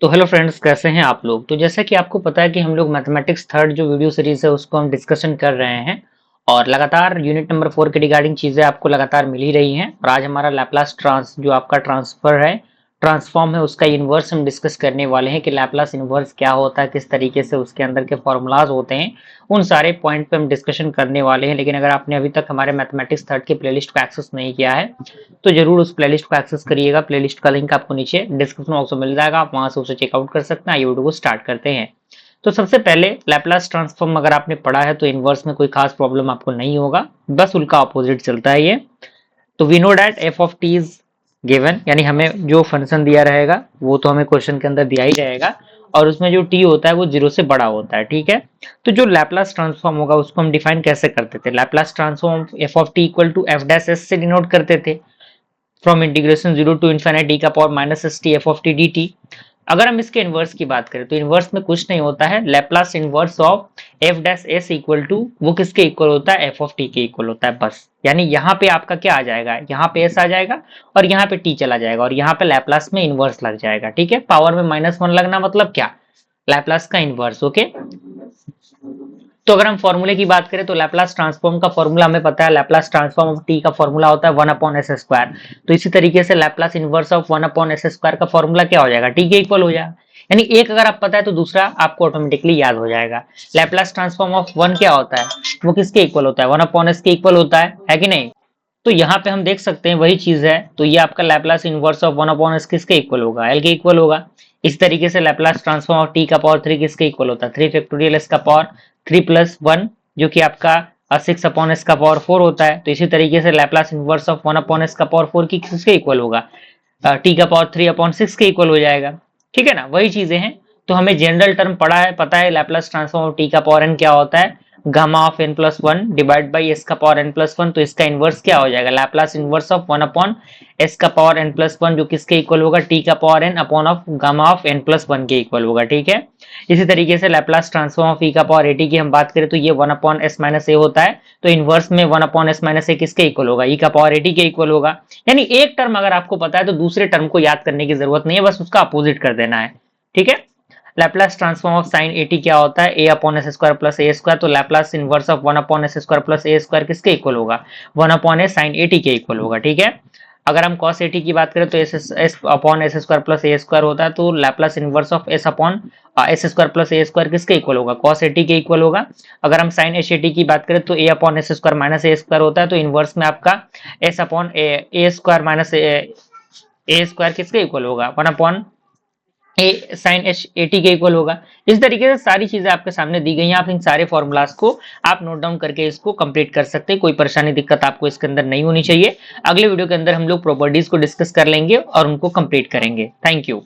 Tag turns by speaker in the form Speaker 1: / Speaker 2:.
Speaker 1: तो hello friends, कैसे हैं आप लोग। तो जैसा कि आपको पता है कि हम लोग मैथमेटिक्स थर्ड जो वीडियो सीरीज है उसको हम डिस्कशन कर रहे हैं और लगातार यूनिट नंबर 4 के रिगार्डिंग चीजें आपको लगातार मिल ही रही हैं। और आज हमारा लैपलास ट्रांस जो आपका ट्रांसफर है, ट्रांसफॉर्म है, उसका इन्वर्स हम डिस्कस करने वाले हैं कि लैपलास इन्वर्स क्या होता है, किस तरीके से उसके अंदर के फॉर्मूलाज होते हैं। उन सारे पॉइंट पे हम डिस्कशन करने वाले हैं। लेकिन अगर आपने अभी तक हमारे मैथमेटिक्स थर्ड के प्लेलिस्ट को एक्सेस नहीं किया है तो जरूर उस प्लेलिस्ट को एक्सेस करिएगा। प्लेलिस्ट का लिंक आपको नीचे डिस्क्रिप्शन बॉक्स में मिल जाएगा, आप वहां से उसे चेकआउट कर सकते हैं। आइए वीडियो को स्टार्ट करते हैं। तो सबसे पहले लैपलास ट्रांसफॉर्म अगर आपने पढ़ा है तो इनवर्स में कोई खास प्रॉब्लम आपको नहीं होगा, बस उनका ऑपोजिट चलता है ये। तो we know that f of t is given, यानी हमें जो फंक्शन दिया रहेगा वो तो हमें क्वेश्चन के अंदर दिया ही रहेगा और उसमें जो टी होता है वो जीरो से बड़ा होता है, ठीक है। तो जो लैपलास ट्रांसफॉर्म होगा उसको हम डिफाइन कैसे करते थे, Laplace transform F of T equal to F dash S से डिनोट करते थे, from integration zero to infinity D का power minus S T F of T D T. अगर हम इसके इनवर्स की बात करें तो इनवर्स में कुछ नहीं होता है, Laplace inverse of f dash s equal to वो किसके इक्वल होता है, एफ ऑफ टी के इक्वल होता है बस। यानी यहाँ पे आपका क्या आ जाएगा, यहाँ पे एस आ जाएगा और यहाँ पे टी चला जाएगा और यहाँ पे लैपलास में इनवर्स लग जाएगा, ठीक है। पावर में -1 लगना मतलब क्या, लैपलास का इनवर्स, ओके। तो अगर हम फॉर्मूले की बात करें तो लैपलास ट्रांसफॉर्म का फॉर्मूला हमें पता है, लैपलास ट्रांसफॉर्म ऑफ टी का फॉर्मूला होता है 1/s²। तो इसी तरीके से लैपलास इनवर्स ऑफ 1/s² का फॉर्मूला क्या हो जाएगा, टी के इक्वल हो जाएगा। यानी एक अगर आप पता है तो दूसरा आपको ऑटोमेटिकली याद हो जाएगा। लैपलास ट्रांसफॉर्म ऑफ 1 क्या होता है, वो किसके इक्वल होता है, 1/s के इक्वल होता है कि नहीं। तो यहाँ पे हम देख सकते हैं वही चीज है। तो ये आपका लैपलास इनवर्स ऑफ 1/s किसके इक्वल होगा, एल के इक्वल होगा। इस तरीके से लैपलास ट्रांसफॉर्म ऑफ टी का पावर 3 किसके इक्वल होता है, 3 फैक्टोरियल एस का पावर 3+1 जो कि आपका 6/s का पावर 4 होता है। तो इसी तरीके से लैपलास इनवर्स ऑफ 1/s का पावर 4 की किसके इक्वल होगा, टी का पावर 3/6 के इक्वल हो जाएगा, ठीक है ना। वही चीजें हैं। तो हमें जनरल टर्म पढ़ा है, पता है लैपलास ट्रांसफॉर्म ऑफ टी का पावर एन क्या होता है, gamma of n plus one divide by S का पावर n प्लस वन। तो इसका इनवर्स क्या हो जाएगा, लैपलास इनवर्स ऑफ 1/s का पावर n प्लस वन जो किसके इक्वल होगा, टी का power n upon of gamma of n plus one के इक्वल होगा, ठीक है। इसी तरीके से लैपलास ट्रांसफॉर्म ऑफ e का पावर at की हम बात करें तो ये 1/s माइनस ए होता है। तो इनवर्स में 1/s माइनस ए किसके इक्वल होगा, e का पावर at के इक्वल होगा। यानी एक टर्म अगर आपको पता है तो दूसरे टर्म को याद करने की जरूरत नहीं है, बस उसका अपोजिट कर देना है, ठीक है। Laplace transform of sine eighty क्या होता है, a/s² प्लस a²। तो Laplace inverse of 1/s² plus a² किसके इक्वल होगा, 1/s साइन एटी के इक्वल होगा, ठीक है। अगर हम cos एटी की बात करें तो s/s² प्लस a² होता है। तो Laplace inverse of s/s² plus a² किसके इक्वल होगा, cos एटी के इक्वल होगा। अगर हम साइन एटी की बात करें तो a/s² माइनस a² होता है। तो इनवर्स में आपका s/a² माइनस a² किसके इक्वल होगा, 1 ए साइन एच एटी के इक्वल होगा। इस तरीके से सारी चीजें आपके सामने दी गई हैं, आप इन सारे फॉर्मूलाज को आप नोट डाउन करके इसको कंप्लीट कर सकते हैं। कोई परेशानी दिक्कत आपको इसके अंदर नहीं होनी चाहिए। अगले वीडियो के अंदर हम लोग प्रॉपर्टीज को डिस्कस कर लेंगे और उनको कंप्लीट करेंगे। Thank you.